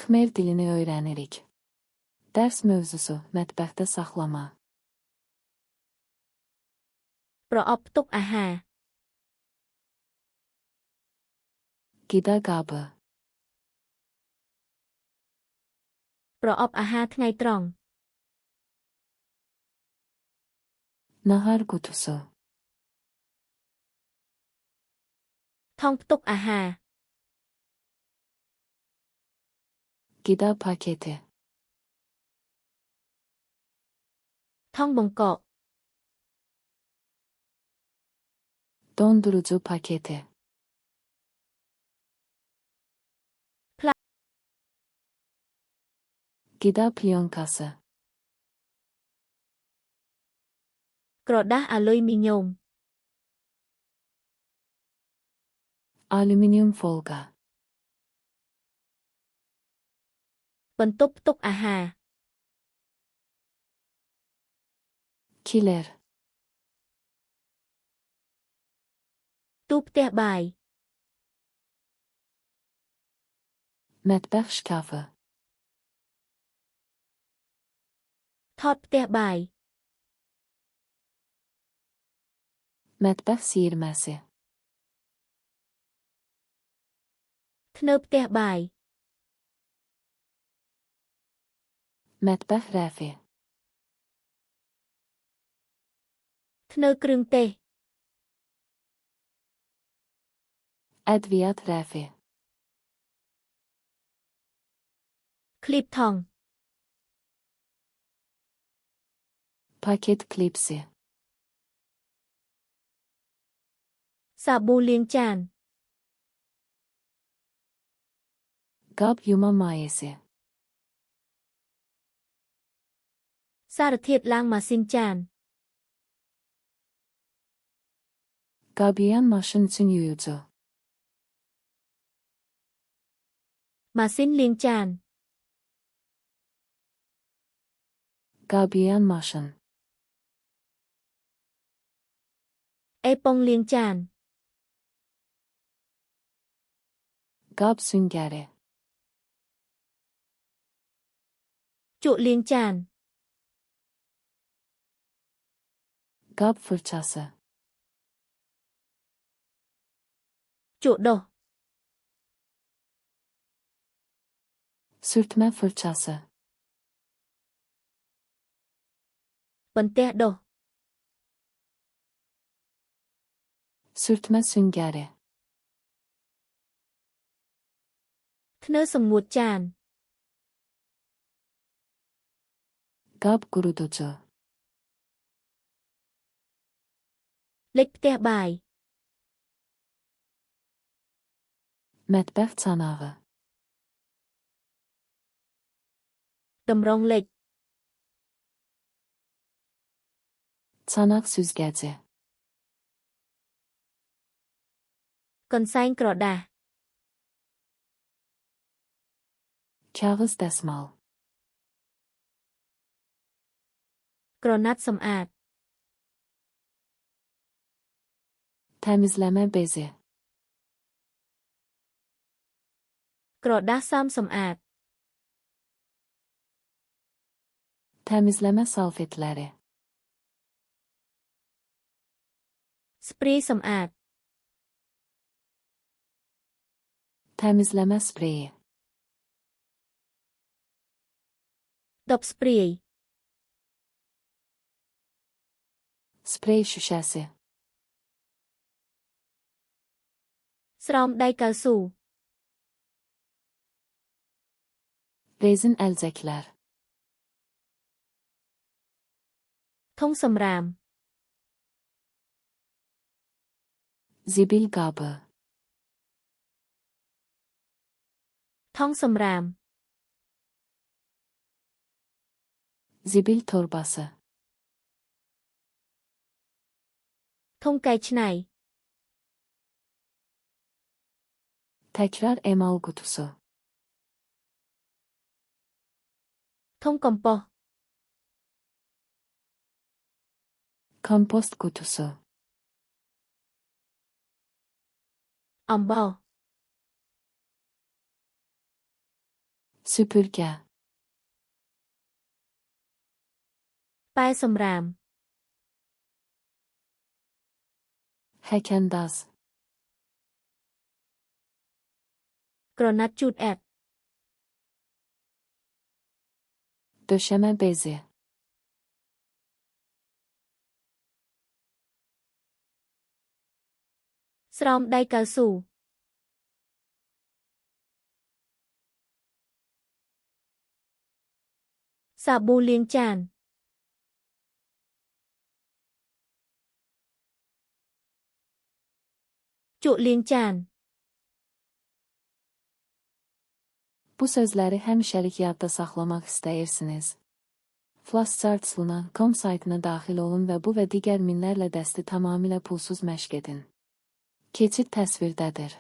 Khmer dilini öğrenirik. Ders mövzusu, mətbəxdə saxlama. ប្រអប់ទុកអាហារ Qida qabı. ប្រអប់អាហារថ្ងៃត្រង់ Nahar qutusu. ថង់ផ្ទុកអាហារ Qida paketi. ថង់បង្កក Dondurucu paketi. Qida plyonkası. ក្រដាសអាលុយមីញ៉ូម Alüminyum folga. បន្ទប់ផ្ទុកអាហារ Kiler. ទូផ្ទះបាយ Mətbəx şkafı. ថតផ្ទះបាយ Mətbəx siyirməsi. ធ្នើផ្ទះបាយ Mətbəx rəfi. ធ្នើគ្រឿងទេស Ədviyyat rəfi. คลิปทอง Paket klipsi. សាប៊ូលាងចាន Qab yuma mayesi. សារធាតុឡាងម៉ាស៊ីនចាន Qabiyan maşın üçün yuyucu. ម៉ាស៊ីនលាងចាន Qabiyan maşın. អេប៉ុងលាងចាន Qab süngəri. ជក់លាងចាន Qab fırçası. ជក់ដុស Sürtme fırçası. បន្ទះដុស Sürtme süngəri. ធ្នើសម្ងួតចាន Qab quruducu. លិចផ្ទះបាយ Mətbəx çanağı. តម្រងលិច Çanaq süzgəci. កន្សែងក្រដាស Kağız dəsmal. ក្រណាត់សម្អាត Təmizləmə bezi. ក្រដាសសាមសម្អាត Təmizləmə salfetləri. ស្ព្រីសម្អាត Təmizləmə spreyi. ដបស្ព្រាយ Sprey şüşəsi. ស្រោមដៃកៅស៊ូ Rezin əlcəklər. ធុងសម្រាម Zibil qabı. ថង់សម្រាម Zibil torbası. ធុងកែច្នៃ Təkrar emal qutusu. ធុងកំប៉ុស្ត Kompost qutusu. អំបោស Süpürge. ป้ายសម្រាម Hekendaz. ក្រណាត់ជូតអែត Döşeme bezi. ស្រោមដៃកៅស៊ូ សាប៊ូលាងចាន ជក់លាងចាន Bu sözleri hemşerik yadda saxlamaq istəyirsiniz. Flashcharts.com saytına daxil olun və bu və digər minlərlə dəsti tamamilə pulsuz məşq edin. Keçid təsvirdədir.